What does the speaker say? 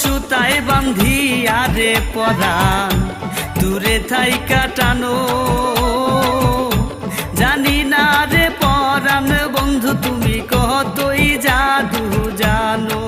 সুতায় বান্ধিয়া রে পরাণ দূরে থাই কাটানো। জানি না রে পরাণ বন্ধু তুমি কতই জাদু জানো।